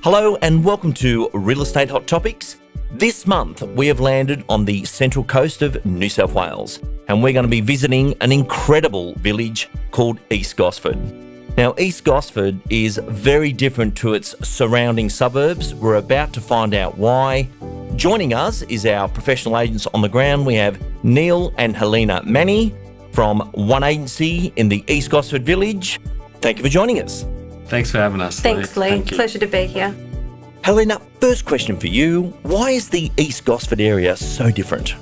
Hello and welcome to Real Estate Hot Topics. This month we have landed on the central coast of New South Wales and we're going to be visiting an incredible village called East Gosford. Now East Gosford is very different to its surrounding suburbs. We're about to find out why. Joining us is our professional agents on the ground. We have Neil and Helena Manny from One Agency in the East Gosford village. Thank you for joining us. Thanks for having us. Thanks, Lee. Thank you. Pleasure to be here. Helena, first question for you. Why is the East Gosford area so different?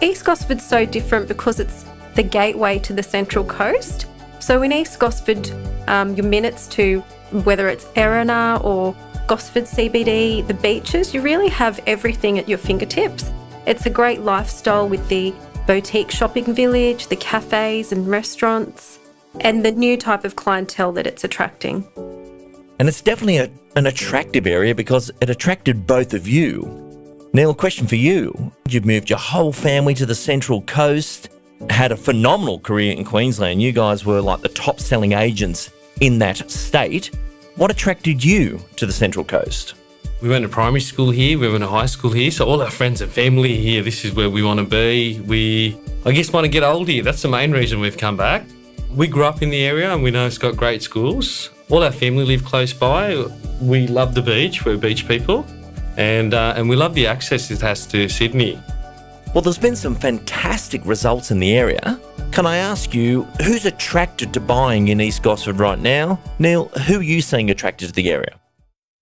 East Gosford's so different because it's the gateway to the Central Coast. So in East Gosford, your minutes to whether it's Erina or Gosford CBD, the beaches, you really have everything at your fingertips. It's a great lifestyle with the boutique shopping village, the cafes and restaurants, and the new type of clientele that it's attracting. And it's definitely an attractive area because it attracted both of you. Neil, question for you. You've moved your whole family to the Central Coast, had a phenomenal career in Queensland. You guys were like the top selling agents in that state. What attracted you to the Central Coast? We went to primary school here, we went to high school here, so all our friends and family here, this is where we want to be. We, I guess, want to get old here. That's the main reason we've come back. We grew up in the area and we know it's got great schools. All our family live close by. We love the beach, we're beach people, and we love the access it has to Sydney. Well, there's been some fantastic results in the area. Can I ask you, who's attracted to buying in East Gosford right now? Neil, who are you seeing attracted to the area?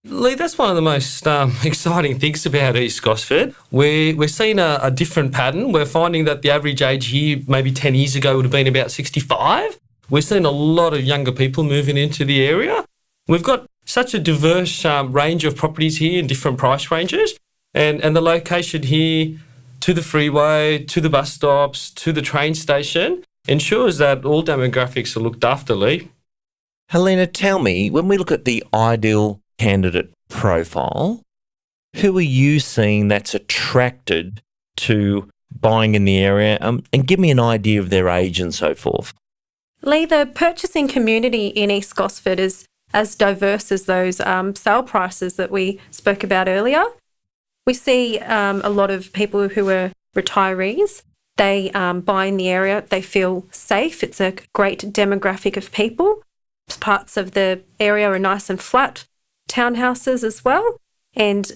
Lee, that's one of the most exciting things about East Gosford. We're seeing a different pattern. We're finding that the average age here, maybe 10 years ago, would have been about 65. We're seeing a lot of younger people moving into the area. We've got such a diverse range of properties here in different price ranges. And the location here to the freeway, to the bus stops, to the train station ensures that all demographics are looked after, Lee. Helena, tell me, when we look at the ideal candidate profile, who are you seeing that's attracted to buying in the area? And give me an idea of their age and so forth. Lee, the purchasing community in East Gosford is as diverse as those sale prices that we spoke about earlier. We see a lot of people who are retirees. They buy in the area, they feel safe. It's a great demographic of people. Parts of the area are nice and flat, townhouses as well. And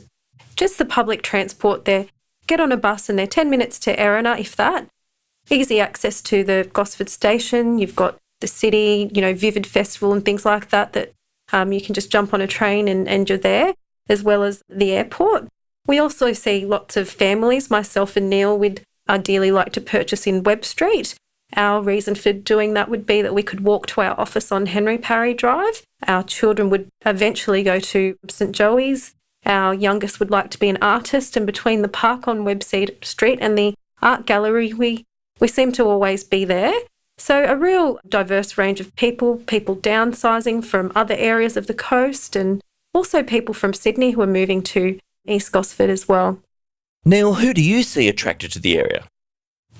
just the public transport there, get on a bus and they're 10 minutes to Erina, if that. Easy access to the Gosford station. You've got the city, Vivid Festival and things like that you can just jump on a train and you're there, as well as the airport. We also see lots of families. Myself and Neil would ideally like to purchase in Webb Street. Our reason for doing that would be that we could walk to our office on Henry Parry Drive. Our children would eventually go to St Joey's. Our youngest would like to be an artist, and between the park on Webb Street and the art gallery, we seem to always be there. So a real diverse range of people downsizing from other areas of the coast, and also people from Sydney who are moving to East Gosford as well. Neil, who do you see attracted to the area?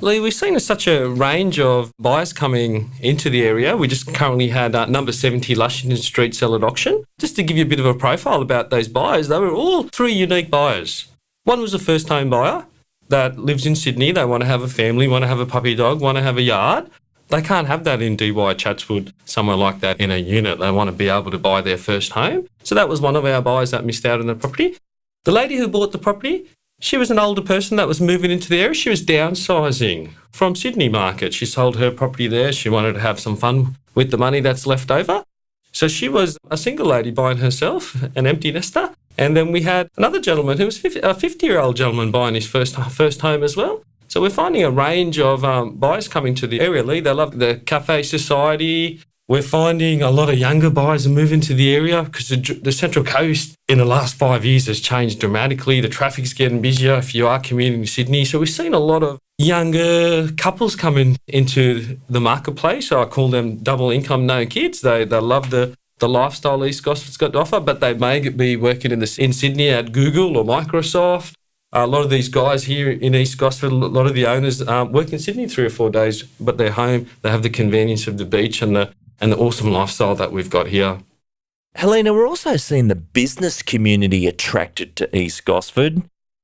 Lee, we've seen such a range of buyers coming into the area. We just currently had number 70 Lushington Street sell at auction. Just to give you a bit of a profile about those buyers, they were all three unique buyers. One was a first-time buyer that lives in Sydney. They want to have a family, want to have a puppy dog, want to have a yard. They can't have that in DY Chatswood, somewhere like that in a unit. They want to be able to buy their first home. So that was one of our buyers that missed out on the property. The lady who bought the property, she was an older person that was moving into the area. She was downsizing from Sydney market. She sold her property there. She wanted to have some fun with the money that's left over. So she was a single lady buying herself, an empty nester. And then we had another gentleman who was a 50-year-old gentleman buying his first home as well. So we're finding a range of buyers coming to the area, Lee. They love the cafe society. We're finding a lot of younger buyers are moving to the area because the Central Coast in the last 5 years has changed dramatically. The traffic's getting busier if you are commuting to Sydney. So we've seen a lot of younger couples coming into the marketplace. So I call them double income, no kids. They love the lifestyle East Gosford's got to offer, but they may be working in Sydney at Google or Microsoft. A lot of these guys here in East Gosford, a lot of the owners work in Sydney 3 or 4 days, but they're home. They have the convenience of the beach and the awesome lifestyle that we've got here. Helena, we're also seeing the business community attracted to East Gosford.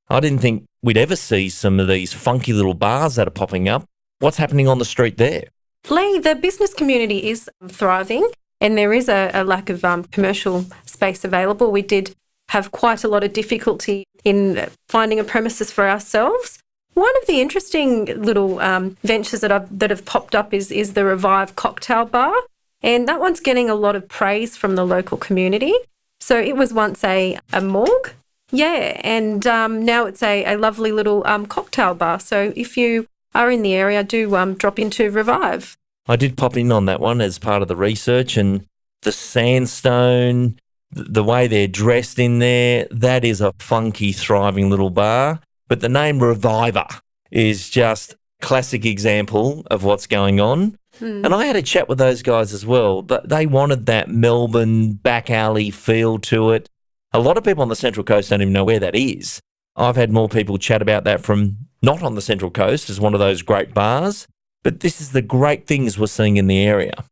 I didn't think we'd ever see some of these funky little bars that are popping up. What's happening on the street there? Lee, the business community is thriving and there is a lack of commercial space available. We did have quite a lot of difficulty in finding a premises for ourselves. One of the interesting little ventures that have popped up is the Revive Cocktail Bar, and that one's getting a lot of praise from the local community. So it was once a morgue, and now it's a lovely little cocktail bar. So if you are in the area, do drop into Revive. I did pop in on that one as part of the research, and the sandstone, the way they're dressed in there, that is a funky, thriving little bar. But the name Reviver is just a classic example of what's going on. And I had a chat with those guys as well. They wanted that Melbourne back alley feel to it. A lot of people on the Central Coast don't even know where that is. I've had more people chat about that from not on the Central Coast as one of those great bars. But this is the great things we're seeing in the area.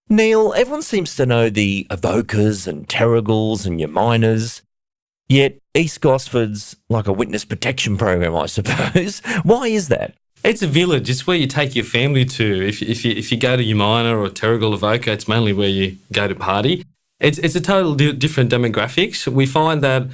Neil, everyone seems to know the Evokers and Terrigals and your miners. Yet East Gosford's like a witness protection program, I suppose. Why is that? It's a village. It's where you take your family to. If you go to Umina or Terrigal Evoker, it's mainly where you go to party. It's a total different demographics. We find that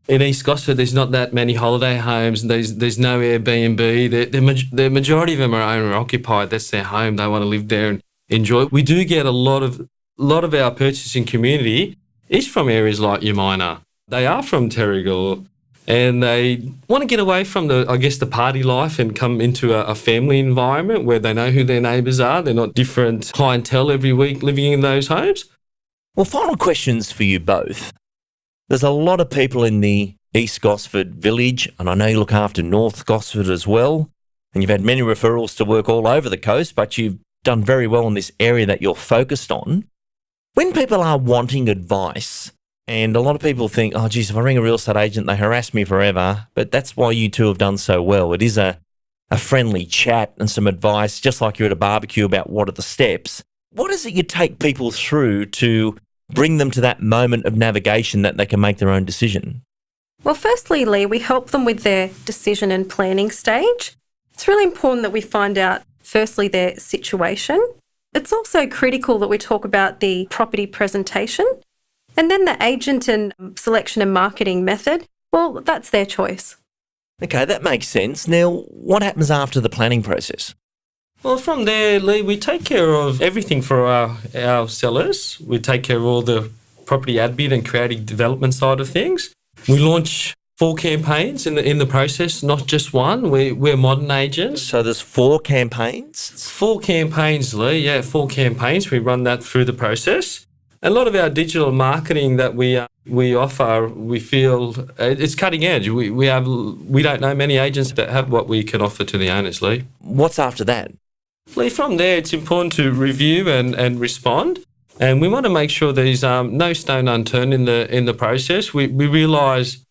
in East Gosford, there's not that many holiday homes. There's no Airbnb. The majority of them are owner occupied. That's their home. They want to live there and enjoy it. We do get a lot of our purchasing community is from areas like Umina. They are from Terrigal, and they want to get away from the party life and come into a family environment where they know who their neighbours are. They're not different clientele every week living in those homes. Well, final questions for you both. There's a lot of people in the East Gosford village, and I know you look after North Gosford as well, and you've had many referrals to work all over the coast, but you've done very well in this area that you're focused on. When people are wanting advice, and a lot of people think, oh, geez, if I ring a real estate agent, they harass me forever. But that's why you two have done so well. It is a friendly chat and some advice, just like you're at a barbecue about what are the steps. What is it you take people through to bring them to that moment of navigation that they can make their own decision? Well, firstly, Lee, we help them with their decision and planning stage. It's really important that we find out, firstly, their situation. It's also critical that we talk about the property presentation. And then the agent and selection and marketing method, well, that's their choice. Okay, that makes sense. Now, what happens after the planning process? Well, from there, Lee, we take care of everything for our sellers. We take care of all the property admin and creative development side of things. We launch 4 campaigns in the process, not just one. We're modern agents. So there's 4 campaigns? 4 campaigns, Lee. Yeah, 4 campaigns. We run that through the process. A lot of our digital marketing that we offer, we feel it's cutting edge. We don't know many agents that have what we can offer to the owners, Lee. What's after that? Lee, from there, it's important to review and respond. And we want to make sure there's no stone unturned in the process. We realise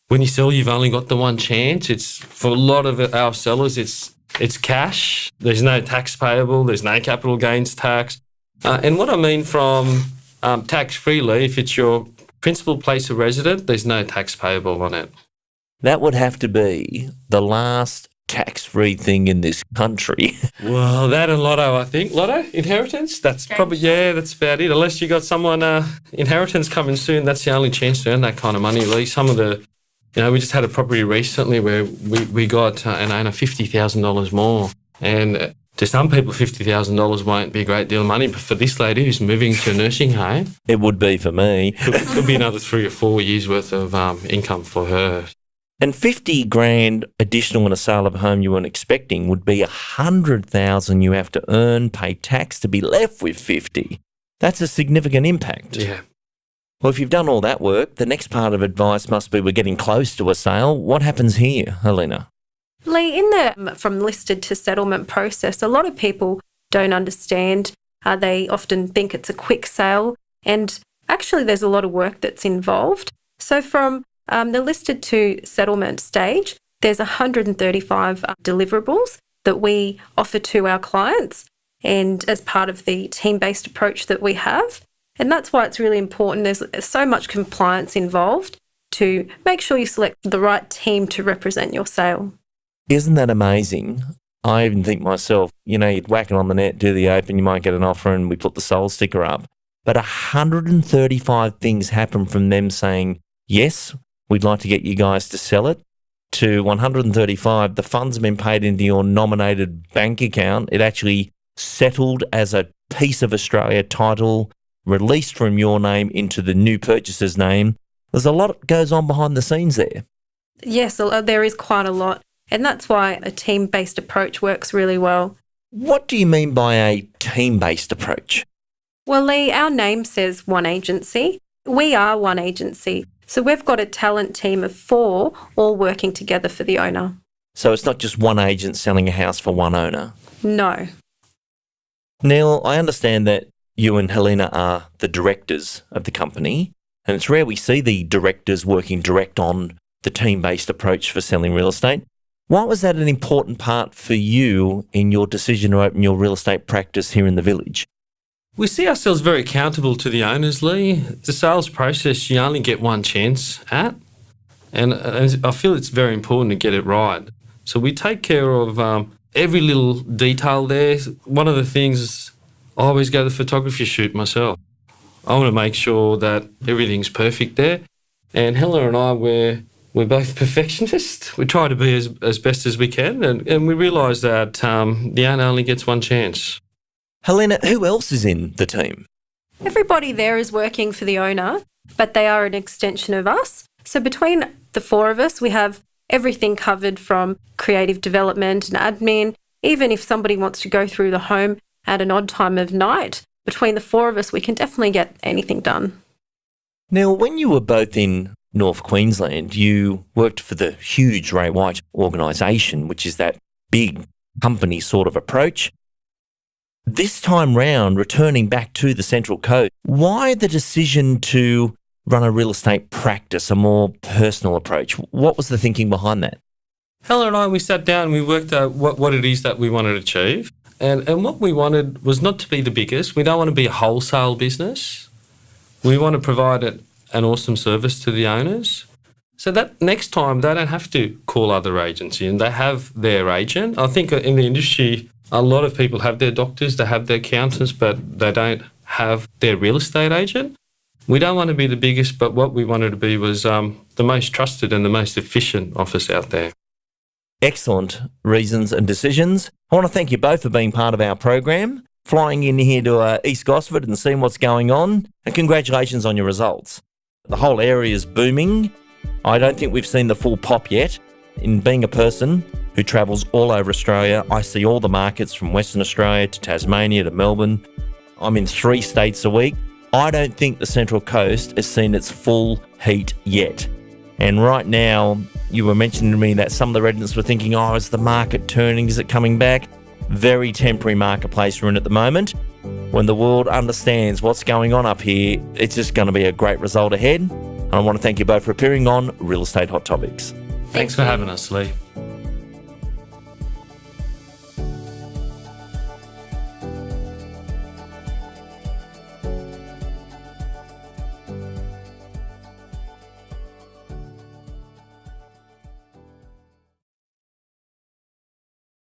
when you sell, you've only got the one chance. It's for a lot of our sellers, it's cash. There's no tax payable. There's no capital gains tax. And what I mean from tax-free, Lee, if it's your principal place of residence, there's no tax payable on it. That would have to be the last tax-free thing in this country. Well, that and lotto, I think. Lotto? Inheritance? That's probably, that's about it. Unless you got someone, inheritance coming soon, that's the only chance to earn that kind of money, Lee. Some of the, we just had a property recently where we got an owner $50,000 more. And to some people, $50,000 won't be a great deal of money, but for this lady who's moving to a nursing home, it would be for me. Could be another 3 or 4 years worth of income for her. And 50 grand additional in a sale of a home you weren't expecting would be 100,000 you have to earn, pay tax to be left with 50. That's a significant impact. Yeah. Well, if you've done all that work, the next part of advice must be we're getting close to a sale. What happens here, Helena? Lee, in the from listed to settlement process, a lot of people don't understand. They often think it's a quick sale, and actually there's a lot of work that's involved. So from the listed to settlement stage, there's 135 deliverables that we offer to our clients, and as part of the team-based approach that we have. And that's why it's really important. There's so much compliance involved to make sure you select the right team to represent your sale. Isn't that amazing? I even think myself, you'd whack it on the net, do the open, you might get an offer and we put the sold sticker up. But 135 things happen from them saying, yes, we'd like to get you guys to sell it, to 135, the funds have been paid into your nominated bank account. It actually settled as a piece of Australia title, released from your name into the new purchaser's name. There's a lot that goes on behind the scenes there. Yes, there is quite a lot. And that's why a team-based approach works really well. What do you mean by a team-based approach? Well, Lee, our name says one agency. We are one agency. So we've got a talent team of 4 all working together for the owner. So it's not just one agent selling a house for one owner? No. Neil, I understand that you and Helena are the directors of the company, and it's rare we see the directors working direct on the team-based approach for selling real estate. Why was that an important part for you in your decision to open your real estate practice here in the village? We see ourselves very accountable to the owners, Lee. The sales process you only get one chance at, and I feel it's very important to get it right. So we take care of every little detail there. One of the things is I always go to the photography shoot myself. I want to make sure that everything's perfect there. And Helen and I, we're both perfectionists. We try to be as best as we can, and we realise that the owner only gets one chance. Helena, who else is in the team? Everybody there is working for the owner, but they are an extension of us. So between the 4 of us, we have everything covered from creative development and admin. Even if somebody wants to go through the home at an odd time of night, between the 4 of us, we can definitely get anything done. Neil, when you were both in North Queensland, you worked for the huge Ray White organisation, which is that big company sort of approach. This time round, returning back to the Central Coast, why the decision to run a real estate practice, a more personal approach? What was the thinking behind that? Helen and I, we sat down and we worked out what it is that we wanted to achieve. And what we wanted was not to be the biggest. We don't want to be a wholesale business. We want to provide an awesome service to the owners. So that next time they don't have to call other agency and they have their agent. I think in the industry, a lot of people have their doctors, they have their accountants, but they don't have their real estate agent. We don't want to be the biggest, but what we wanted to be was the most trusted and the most efficient office out there. Excellent reasons and decisions. I want to thank you both for being part of our program, flying in here to East Gosford and seeing what's going on, and congratulations on your results. The whole area is booming. I don't think we've seen the full pop yet. In being a person who travels all over Australia, I see all the markets from Western Australia to Tasmania to Melbourne. I'm in 3 states a week. I don't think the Central Coast has seen its full heat yet. And right now, you were mentioning to me that some of the residents were thinking, is the market turning? Is it coming back? Very temporary marketplace we're in at the moment. When the world understands what's going on up here, it's just going to be a great result ahead. And I want to thank you both for appearing on Real Estate Hot Topics. Thanks for having us, Lee.